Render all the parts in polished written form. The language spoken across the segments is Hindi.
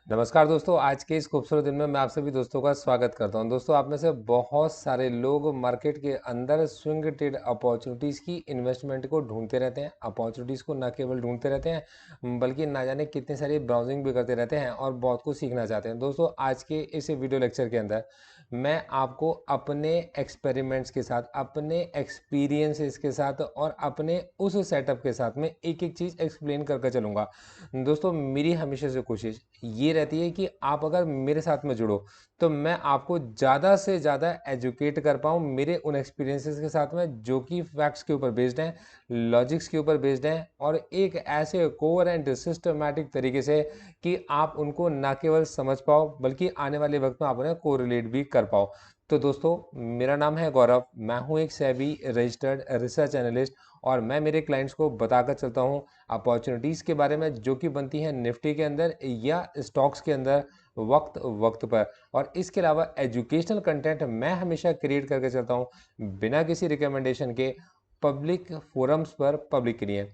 नमस्कार दोस्तों, आज के इस खूबसूरत दिन में मैं आप सभी दोस्तों का स्वागत करता हूं। दोस्तों, आप में से बहुत सारे लोग मार्केट के अंदर स्विंग ट्रेड अपॉर्चुनिटीज़ की इन्वेस्टमेंट को ढूंढते रहते हैं। अपॉर्चुनिटीज़ को न केवल ढूंढते रहते हैं बल्कि ना जाने कितनी सारी ब्राउजिंग भी करते रहते हैं और बहुत कुछ सीखना चाहते हैं। दोस्तों, आज के इस वीडियो लेक्चर के अंदर मैं आपको अपने एक्सपेरिमेंट्स के साथ, अपने एक्सपीरियंसेस के साथ और अपने उस सेटअप के साथ में एक एक चीज़ एक्सप्लेन करके चलूँगा। दोस्तों, मेरी हमेशा से कोशिश ये रहती है कि आप अगर मेरे साथ में जुड़ो तो मैं आपको ज़्यादा से ज़्यादा एजुकेट कर पाऊँ मेरे उन एक्सपीरियंसेस के साथ में जो कि फैक्ट्स के ऊपर बेस्ड हैं, लॉजिक्स के ऊपर बेस्ड हैं और एक ऐसे कोहेरेंट सिस्टमैटिक तरीके से कि आप उनको ना केवल समझ पाओ बल्कि आने वाले वक्त में आप उन्हें कोरिलेट भी कर पाओ। तो दोस्तों, मेरा नाम है गौरव, मैं हूँ एक सेबी रजिस्टर्ड रिसर्च एनालिस्ट और मैं मेरे क्लाइंट्स को बताकर चलता हूँ अपॉर्चुनिटीज़ के बारे में जो कि बनती हैं निफ्टी के अंदर या स्टॉक्स के अंदर वक्त वक्त पर। और इसके अलावा एजुकेशनल कंटेंट मैं हमेशा क्रिएट करके चलता हूँ बिना किसी रिकमेंडेशन के, पब्लिक फोरम्स पर पब्लिक के लिए।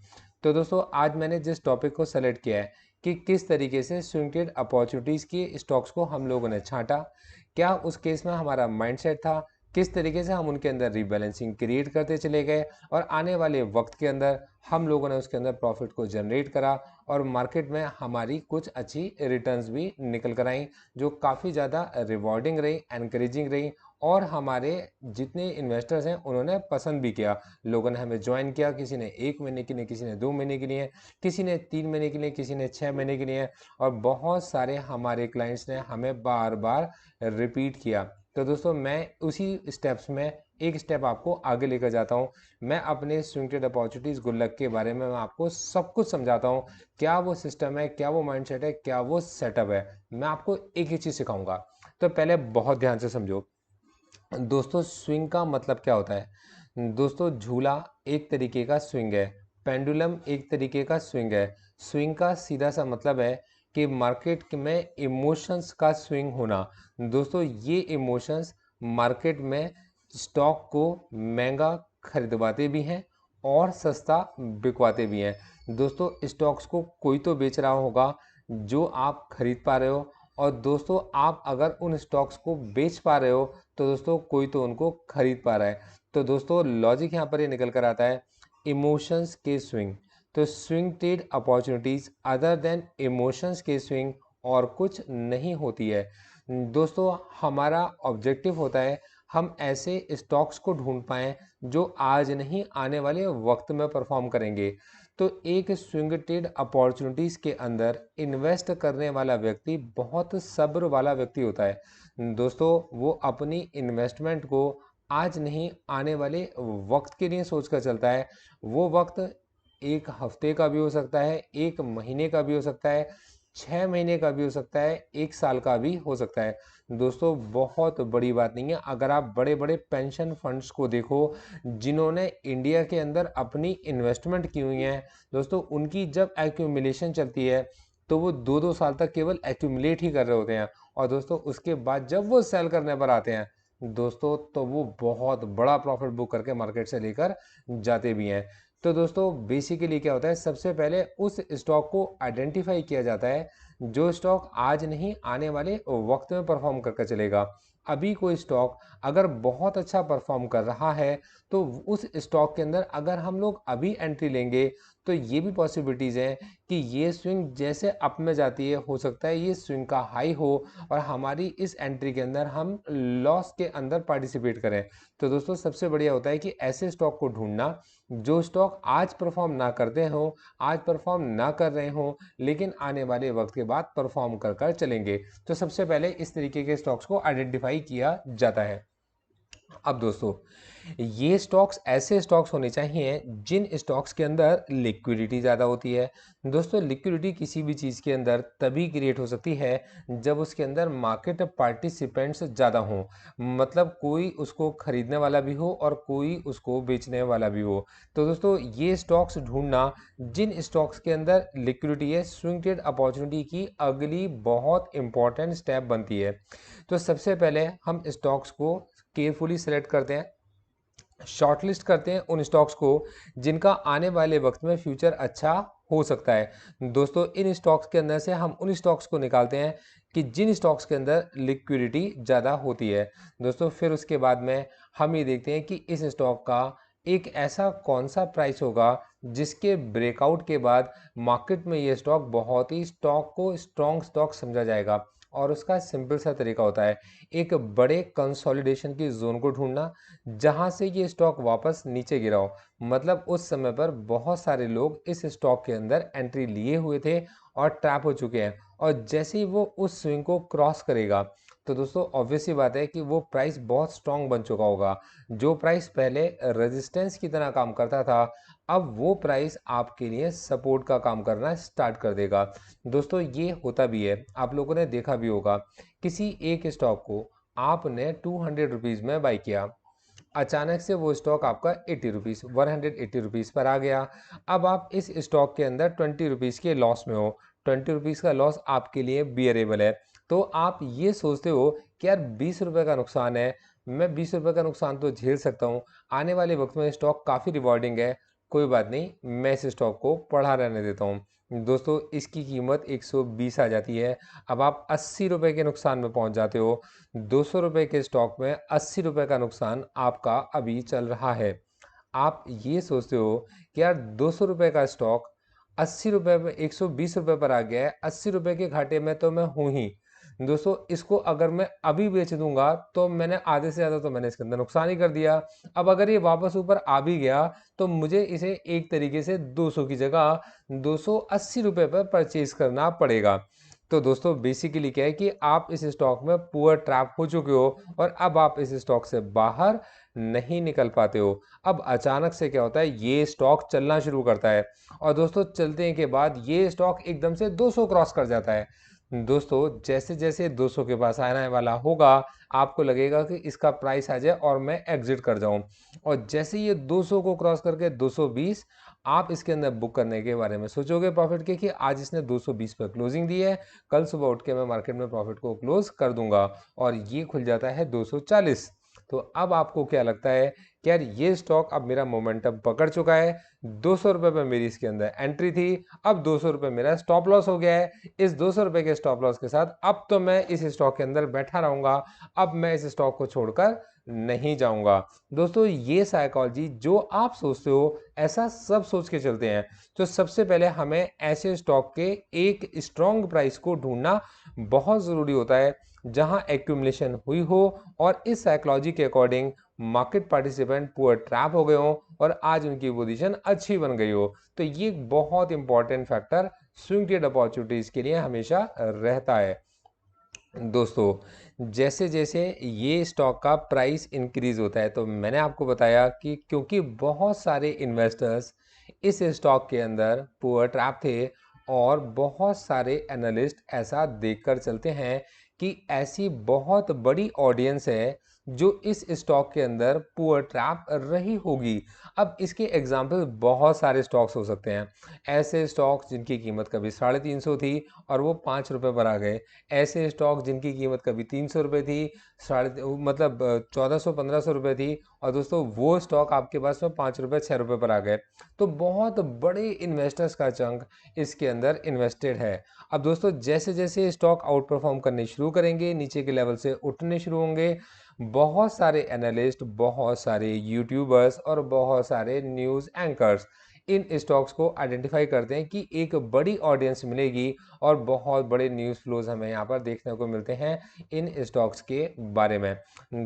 तो दोस्तों, आज मैंने जिस टॉपिक को सेलेक्ट किया है कि किस तरीके से स्विंग ट्रेड अपॉर्चुनिटीज़ की स्टॉक्स को हम लोगों ने छांटा, क्या उस केस में हमारा माइंडसेट था, किस तरीके से हम उनके अंदर रीबैलेंसिंग क्रिएट करते चले गए और आने वाले वक्त के अंदर हम लोगों ने उसके अंदर प्रॉफिट को जनरेट करा और मार्केट में हमारी कुछ अच्छी रिटर्न्स भी निकल कर आई जो काफ़ी ज़्यादा रिवॉर्डिंग रही, एनकरेजिंग रही और हमारे जितने इन्वेस्टर्स हैं उन्होंने पसंद भी किया। लोगों ने हमें ज्वाइन किया, किसी ने 1 महीने के लिए, किसी ने 2 महीने के लिए, किसी ने 3 महीने के लिए, किसी ने 6 महीने के लिए और बहुत सारे हमारे क्लाइंट्स ने हमें बार बार रिपीट किया। तो दोस्तों, मैं उसी स्टेप्स में एक स्टेप आपको आगे लेकर जाता हूँ। मैं अपने स्विंग ट्रेड अपॉर्चुनिटीज़ गुल्लक के बारे में मैं आपको सब कुछ समझाता हूँ। क्या वो सिस्टम है, क्या वो माइंडसेट है, क्या वो सेटअप है, मैं आपको एक ही चीज़ सिखाऊंगा। तो पहले बहुत ध्यान से समझो दोस्तों, स्विंग का मतलब क्या होता है। दोस्तों, झूला एक तरीके का स्विंग है, पेंडुलम एक तरीके का स्विंग है। स्विंग का सीधा सा मतलब है कि मार्केट में इमोशंस का स्विंग होना। दोस्तों, ये इमोशंस मार्केट में स्टॉक को महंगा खरीदवाते भी हैं और सस्ता बिकवाते भी हैं। दोस्तों, स्टॉक्स को कोई तो बेच रहा होगा जो आप खरीद पा रहे हो और दोस्तों, आप अगर उन स्टॉक्स को बेच पा रहे हो तो दोस्तों कोई तो उनको खरीद पा रहा है। तो दोस्तों, लॉजिक यहाँ पर ये निकल कर आता है इमोशंस के स्विंग। तो swing trade opportunities other than emotions के स्विंग और कुछ नहीं होती है। दोस्तों, हमारा ऑब्जेक्टिव होता है हम ऐसे स्टॉक्स को ढूंढ पाएं जो आज नहीं आने वाले वक्त में परफॉर्म करेंगे। तो एक स्विंग ट्रेड अपॉर्चुनिटीज के अंदर इन्वेस्ट करने वाला व्यक्ति बहुत सब्र वाला व्यक्ति होता है। दोस्तों, वो अपनी इन्वेस्टमेंट को आज नहीं आने वाले वक्त के लिए सोच कर चलता है। वो वक्त एक हफ्ते का भी हो सकता है, एक महीने का भी हो सकता है, 6 महीने का भी हो सकता है, एक साल का भी हो सकता है। दोस्तों, बहुत बड़ी बात नहीं है। अगर आप बड़े बड़े पेंशन फंड्स को देखो जिन्होंने इंडिया के अंदर अपनी इन्वेस्टमेंट की हुई है, दोस्तों उनकी जब एक्यूमुलेशन चलती है तो वो 2-2 साल तक केवल एक्यूमुलेट ही कर रहे होते हैं और दोस्तों उसके बाद जब वो सेल करने पर आते हैं दोस्तों तो वो बहुत बड़ा प्रॉफिट बुक करके मार्केट से लेकर जाते भी हैं। तो दोस्तों, बेसिकली क्या होता है, सबसे पहले उस स्टॉक को आइडेंटिफाई किया जाता है जो स्टॉक आज नहीं आने वाले वक्त में परफॉर्म करके चलेगा। अभी कोई स्टॉक अगर बहुत अच्छा परफॉर्म कर रहा है तो उस स्टॉक के अंदर अगर हम लोग अभी एंट्री लेंगे तो ये भी पॉसिबिलिटीज़ हैं कि ये स्विंग जैसे अप में जाती है हो सकता है ये स्विंग का हाई हो और हमारी इस एंट्री के अंदर हम लॉस के अंदर पार्टिसिपेट करें। तो दोस्तों, सबसे बढ़िया होता है कि ऐसे स्टॉक को ढूंढना जो स्टॉक आज परफॉर्म ना करते हों, आज परफॉर्म ना कर रहे हों लेकिन आने वाले वक्त के बाद परफॉर्म कर कर चलेंगे। तो सबसे पहले इस तरीके के स्टॉक्स को आइडेंटिफाई किया जाता है। अब दोस्तों, ये स्टॉक्स ऐसे स्टॉक्स होने चाहिए जिन स्टॉक्स के अंदर लिक्विडिटी ज़्यादा होती है। दोस्तों, लिक्विडिटी किसी भी चीज़ के अंदर तभी क्रिएट हो सकती है जब उसके अंदर मार्केट पार्टिसिपेंट्स ज़्यादा हों, मतलब कोई उसको खरीदने वाला भी हो और कोई उसको बेचने वाला भी हो। तो दोस्तों, ये स्टॉक्स ढूंढना जिन स्टॉक्स के अंदर लिक्विडिटी है, स्विंग ट्रेड अपॉर्चुनिटी की अगली बहुत इंपॉर्टेंट स्टेप बनती है। तो सबसे पहले हम स्टॉक्स को केयरफुली सेलेक्ट करते हैं। शॉर्टलिस्ट करते हैं उन स्टॉक्स को जिनका आने वाले वक्त में फ्यूचर अच्छा हो सकता है। दोस्तों इन स्टॉक्स के अंदर से हम उन स्टॉक्स को निकालते हैं कि जिन स्टॉक्स के अंदर लिक्विडिटी ज़्यादा होती है। दोस्तों फिर उसके बाद में हम ये देखते हैं कि इस स्टॉक का एक ऐसा कौन सा प्राइस होगा जिसके ब्रेकआउट के बाद मार्केट में ये स्टॉक बहुत ही स्टॉक को स्ट्रॉन्ग स्टॉक समझा जाएगा। और उसका सिंपल सा तरीका होता है एक बड़े कंसोलिडेशन की जोन को ढूंढना जहां से ये स्टॉक वापस नीचे गिरा हो। मतलब उस समय पर बहुत सारे लोग इस स्टॉक के अंदर एंट्री लिए हुए थे और ट्रैप हो चुके हैं, और जैसे ही वो उस स्विंग को क्रॉस करेगा तो दोस्तों ऑब्वियस ही बात है कि वो प्राइस बहुत स्ट्रांग बन चुका होगा। जो प्राइस पहले रेजिस्टेंस की तरह काम करता था, अब वो प्राइस आपके लिए सपोर्ट का काम करना स्टार्ट कर देगा। दोस्तों ये होता भी है, आप लोगों ने देखा भी होगा, किसी एक स्टॉक को आपने 200 रुपीज़ में बाई किया, अचानक से वो स्टॉक आपका 80 रुपीज़ 180 रुपीज़ पर आ गया। अब आप इस स्टॉक के अंदर 20 रुपीज़ के लॉस में हो। 20 रुपीज़ का लॉस आपके लिए बियरेबल है। तो आप ये सोचते हो कि यार 20 रुपये का नुकसान है, मैं 20 रुपये का नुकसान तो झेल सकता हूँ, आने वाले वक्त में स्टॉक काफ़ी रिवॉर्डिंग है, कोई बात नहीं, मैं इस स्टॉक को पढ़ा रहने देता हूँ। दोस्तों इसकी कीमत 120 आ जाती है। अब आप 80 रुपये के नुकसान में पहुँच जाते हो। 200 रुपये के स्टॉक में 80 रुपये का नुकसान आपका अभी चल रहा है। आप ये सोचते हो कि यार 200 रुपये का स्टॉक 80 रुपये में 120 रुपये पर आ गया है, 80 रुपये के घाटे में तो मैं हूँ ही। दोस्तों इसको अगर मैं अभी बेच दूंगा तो मैंने आधे से ज़्यादा तो मैंने इसके अंदर नुकसान ही कर दिया। अब अगर ये वापस ऊपर आ भी गया तो मुझे इसे एक तरीके से 200 की जगह 280 रुपये पर परचेज करना पड़ेगा। तो दोस्तों बेसिकली क्या है कि आप इस स्टॉक में पुअर ट्रैप हो चुके हो और अब आप इस स्टॉक से बाहर नहीं निकल पाते हो। अब अचानक से क्या होता है, ये स्टॉक चलना शुरू करता है और दोस्तों चलने के बाद ये स्टॉक एकदम से 200 क्रॉस कर जाता है। दोस्तों जैसे जैसे 200 के पास आने वाला होगा, आपको लगेगा कि इसका प्राइस आ जाए और मैं एग्जिट कर जाऊं, और जैसे ये 200 को क्रॉस करके 220, आप इसके अंदर बुक करने के बारे में सोचोगे प्रॉफिट के कि आज इसने 220 पर क्लोजिंग दी है, कल सुबह उठ के मैं मार्केट में प्रॉफिट को क्लोज कर दूंगा, और ये खुल जाता है 240। तो अब आपको क्या लगता है कि यार ये स्टॉक अब मेरा मोमेंटम पकड़ चुका है, 200 रुपये पर मेरी इसके अंदर एंट्री थी, अब 200 रुपये मेरा स्टॉप लॉस हो गया है, इस 200 रुपये के स्टॉप लॉस के साथ अब तो मैं इस स्टॉक के अंदर बैठा रहूंगा, अब मैं इस स्टॉक को छोड़कर नहीं जाऊंगा। दोस्तों ये साइकोलॉजी जो आप सोचते हो ऐसा सब सोच के चलते हैं। तो सबसे पहले हमें ऐसे स्टॉक के एक स्ट्रॉन्ग प्राइस को ढूंढना बहुत ज़रूरी होता है जहां एक्यूमुलेशन हुई हो और इस साइकोलॉजी के according market participant poor trap हो गए हो और आज उनकी पोजीशन अच्छी बन गई हो। तो ये एक बहुत important factor swing trade opportunities के लिए हमेशा रहता है। दोस्तों जैसे जैसे ये स्टॉक का प्राइस इंक्रीज होता है, तो मैंने आपको बताया कि क्योंकि बहुत सारे इन्वेस्टर्स इस स्टॉक के अंदर पुअर ट्रैप थे और बहुत सारे एनालिस्ट ऐसा देखकर चलते हैं कि ऐसी बहुत बड़ी ऑडियंस है जो इस स्टॉक के अंदर पुअर ट्रैप रही होगी। अब इसके एग्जाम्पल बहुत सारे स्टॉक्स हो सकते हैं। ऐसे स्टॉक्स जिनकी कीमत कभी 350 थी और वो 5 रुपये पर आ गए, ऐसे स्टॉक जिनकी कीमत कभी 300 रुपये थी, साढ़े मतलब 1400-1500 रुपये थी, और दोस्तों वो स्टॉक आपके पास में 5 रुपये 6 रुपये पर आ गए। तो बहुत बड़े इन्वेस्टर्स का चंक इसके अंदर इन्वेस्टेड है। अब दोस्तों जैसे जैसे स्टॉक आउट परफॉर्म करने शुरू करेंगे, नीचे के लेवल से उठने शुरू होंगे, बहुत सारे एनालिस्ट, बहुत सारे यूट्यूबर्स और बहुत सारे न्यूज़ एंकर्स इन स्टॉक्स को आइडेंटिफाई करते हैं कि एक बड़ी ऑडियंस मिलेगी और बहुत बड़े न्यूज़ फ्लोज हमें यहाँ पर देखने को मिलते हैं इन स्टॉक्स के बारे में।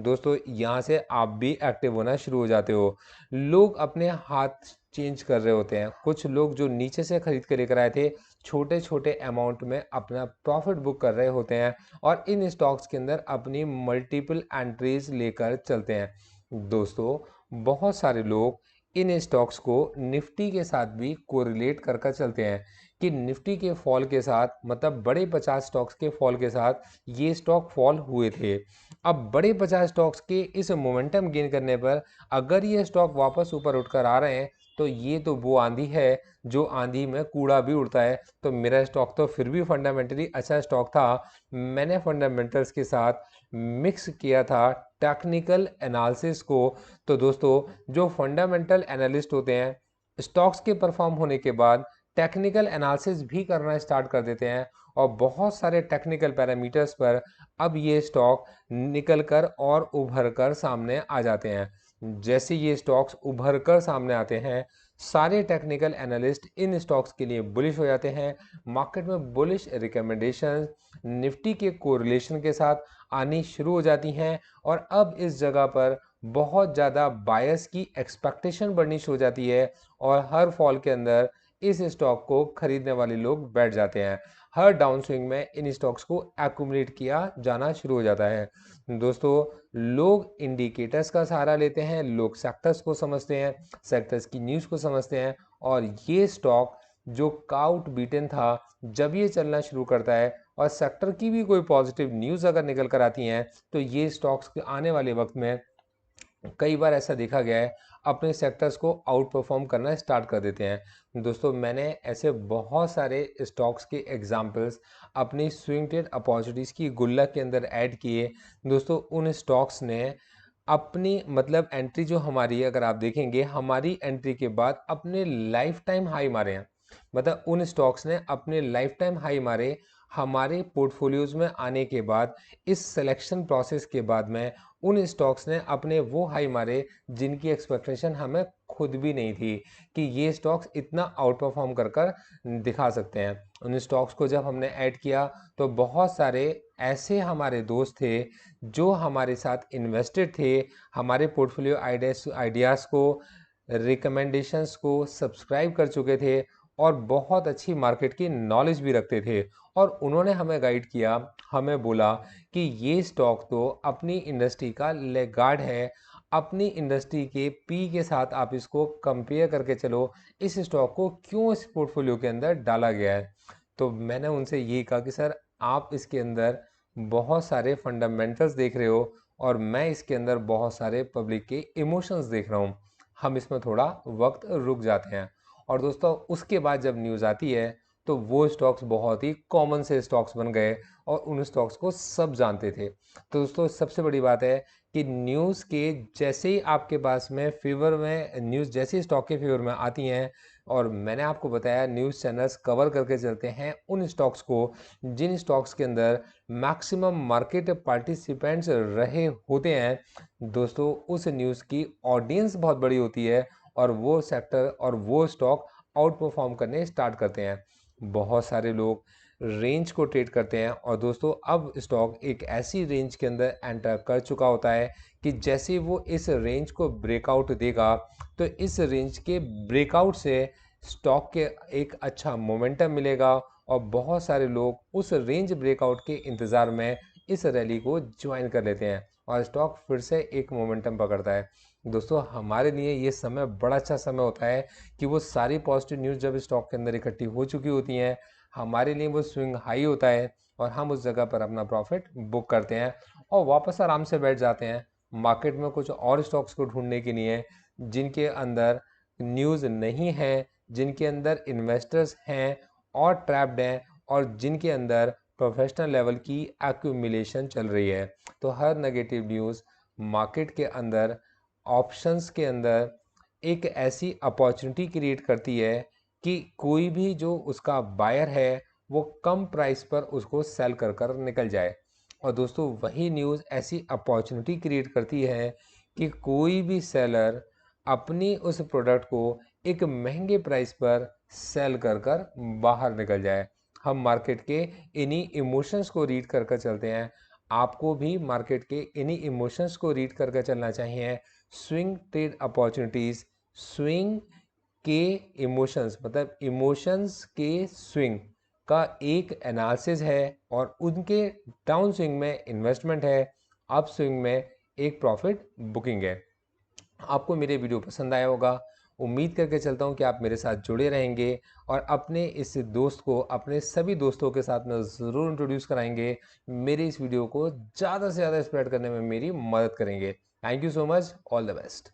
दोस्तों यहाँ से आप भी एक्टिव होना शुरू हो जाते हो। लोग अपने हाथ चेंज कर रहे होते हैं। कुछ लोग जो नीचे से खरीद कर लेकर आए थे, छोटे छोटे अमाउंट में अपना प्रॉफिट बुक कर रहे होते हैं और इन स्टॉक्स के अंदर अपनी मल्टीपल एंट्रीज लेकर चलते हैं। दोस्तों बहुत सारे लोग इन स्टॉक्स को निफ्टी के साथ भी कोरिलेट कर कर चलते हैं कि निफ्टी के फॉल के साथ, मतलब बड़े 50 स्टॉक्स के फॉल के साथ ये स्टॉक फॉल हुए थे। अब बड़े 50 स्टॉक्स के इस मोमेंटम गेन करने पर अगर ये स्टॉक वापस ऊपर उठकर आ रहे हैं तो ये तो वो आंधी है जो आंधी में कूड़ा भी उड़ता है। तो मेरा स्टॉक तो फिर भी फंडामेंटली अच्छा स्टॉक था। मैंने फंडामेंटल्स के साथ मिक्स किया था टेक्निकल एनालिसिस को। तो दोस्तों, जो फंडामेंटल एनालिस्ट होते हैं, स्टॉक्स के परफॉर्म होने के बाद टेक्निकल एनालिसिस भी करना स्टार्ट कर देते हैं, और बहुत सारे टेक्निकल पैरामीटर्स पर अब ये स्टॉक निकल कर और उभर कर सामने आ जाते हैं। जैसे ये स्टॉक्स उभर कर सामने आते हैं, सारे टेक्निकल एनालिस्ट इन स्टॉक्स के लिए बुलिश हो जाते हैं। मार्केट में बुलिश रिकमेंडेशन निफ्टी के कोरिलेशन के साथ आनी शुरू हो जाती हैं, और अब इस जगह पर बहुत ज़्यादा बायस की एक्सपेक्टेशन बढ़नी शुरू हो जाती है, और हर फॉल के अंदर इस स्टॉक को खरीदने वाले लोग बैठ जाते हैं। हर डाउन स्विंग में इन स्टॉक्स को एक्यूमुलेट किया जाना शुरू हो जाता है। दोस्तों, लोग इंडिकेटर्स का सहारा लेते हैं, लोग सेक्टर्स को समझते हैं, सेक्टर्स की न्यूज़ को समझते हैं, और ये स्टॉक जो काउट बीटन था, जब ये चलना शुरू करता है और सेक्टर की भी कोई पॉजिटिव न्यूज़ अगर निकल कर आती हैं, तो ये स्टॉक्स आने वाले वक्त में कई बार ऐसा देखा गया है, अपने सेक्टर्स को आउट परफॉर्म करना स्टार्ट कर देते हैं। दोस्तों, मैंने ऐसे बहुत सारे स्टॉक्स के एग्जांपल्स अपनी स्विंग ट्रेड अपॉर्चुनिटीज़ की गुल्लक के अंदर ऐड किए। दोस्तों, उन स्टॉक्स ने अपनी मतलब एंट्री जो हमारी, अगर आप देखेंगे, हमारी एंट्री के बाद अपने लाइफ टाइम हाई मारे हैं। मतलब उन स्टॉक्स ने अपने लाइफ टाइम हाई मारे हमारे पोर्टफोलियोज में आने के बाद। इस सिलेक्शन प्रोसेस के बाद में उन स्टॉक्स ने अपने वो हाई मारे जिनकी एक्सपेक्टेशन हमें खुद भी नहीं थी कि ये स्टॉक्स इतना आउट परफॉर्म कर कर दिखा सकते हैं। उन स्टॉक्स को जब हमने ऐड किया, तो बहुत सारे ऐसे हमारे दोस्त थे जो हमारे साथ इन्वेस्टेड थे, हमारे पोर्टफोलियो आइडियाज़ को, रिकमेंडेशंस को सब्सक्राइब कर चुके थे, और बहुत अच्छी मार्केट की नॉलेज भी रखते थे, और उन्होंने हमें गाइड किया, हमें बोला कि ये स्टॉक तो अपनी इंडस्ट्री का लेगार्ड है, अपनी इंडस्ट्री के पी के साथ आप इसको कंपेयर करके चलो, इस स्टॉक को क्यों इस पोर्टफोलियो के अंदर डाला गया है। तो मैंने उनसे यही कहा कि सर, आप इसके अंदर बहुत सारे फंडामेंटल्स देख रहे हो, और मैं इसके अंदर बहुत सारे पब्लिक के इमोशंस देख रहा हूँ, हम इसमें थोड़ा वक्त रुक जाते हैं। और दोस्तों, उसके बाद जब न्यूज़ आती है, तो वो स्टॉक्स बहुत ही कॉमन से स्टॉक्स बन गए, और उन स्टॉक्स को सब जानते थे। तो दोस्तों, सबसे बड़ी बात है कि न्यूज़ के जैसे ही आपके पास में फेवर में न्यूज़ जैसे स्टॉक के फेवर में आती हैं, और मैंने आपको बताया न्यूज़ चैनल्स कवर करके चलते हैं उन स्टॉक्स को जिन स्टॉक्स के अंदर मैक्सिमम मार्केट पार्टिसिपेंट्स रहे होते हैं। दोस्तों, उस न्यूज़ की ऑडियंस बहुत बड़ी होती है, और वो सेक्टर और वो स्टॉक आउट परफॉर्म करने स्टार्ट करते हैं। बहुत सारे लोग रेंज को ट्रेड करते हैं, और दोस्तों, अब स्टॉक एक ऐसी रेंज के अंदर एंटर कर चुका होता है कि जैसे वो इस रेंज को ब्रेकआउट देगा, तो इस रेंज के ब्रेकआउट से स्टॉक के एक अच्छा मोमेंटम मिलेगा, और बहुत सारे लोग उस रेंज ब्रेकआउट के इंतज़ार में इस रैली को ज्वाइन कर लेते हैं, और स्टॉक फिर से एक मोमेंटम पकड़ता है। दोस्तों, हमारे लिए ये समय बड़ा अच्छा समय होता है कि वो सारी पॉजिटिव न्यूज़ जब स्टॉक के अंदर इकट्ठी हो चुकी होती हैं, हमारे लिए वो स्विंग हाई होता है, और हम उस जगह पर अपना प्रॉफिट बुक करते हैं और वापस आराम से बैठ जाते हैं। मार्केट में कुछ और स्टॉक्स को ढूंढने के लिए जिनके अंदर न्यूज़ नहीं है, जिनके अंदर इन्वेस्टर्स हैं और ट्रैप्ड हैं, और जिनके अंदर प्रोफेशनल लेवल की एक्यूमुलेशन चल रही है। तो हर नेगेटिव न्यूज़ मार्केट के अंदर, ऑप्शंस के अंदर एक ऐसी अपॉर्चुनिटी क्रिएट करती है कि कोई भी जो उसका बायर है, वो कम प्राइस पर उसको सेल कर कर निकल जाए। और दोस्तों, वही न्यूज़ ऐसी अपॉर्चुनिटी क्रिएट करती है कि कोई भी सेलर अपनी उस प्रोडक्ट को एक महंगे प्राइस पर सेल कर कर बाहर निकल जाए। हम मार्केट के इन्हीं इमोशंस को रीड कर कर चलते हैं। आपको भी मार्केट के इन्हीं इमोशंस को रीड कर कर चलना चाहिए। स्विंग ट्रेड अपॉर्चुनिटीज़, स्विंग के इमोशंस, मतलब इमोशंस के स्विंग का एक एनालिसिस है, और उनके डाउन स्विंग में इन्वेस्टमेंट है, अप स्विंग में एक प्रॉफिट बुकिंग है। आपको मेरे वीडियो पसंद आया होगा, उम्मीद करके चलता हूँ कि आप मेरे साथ जुड़े रहेंगे, और अपने इस दोस्त को अपने सभी दोस्तों के साथ में ज़रूर इंट्रोड्यूस कराएंगे, मेरे इस वीडियो को ज़्यादा से ज़्यादा स्प्रेड करने में मेरी मदद करेंगे। Thank you so much, all the best.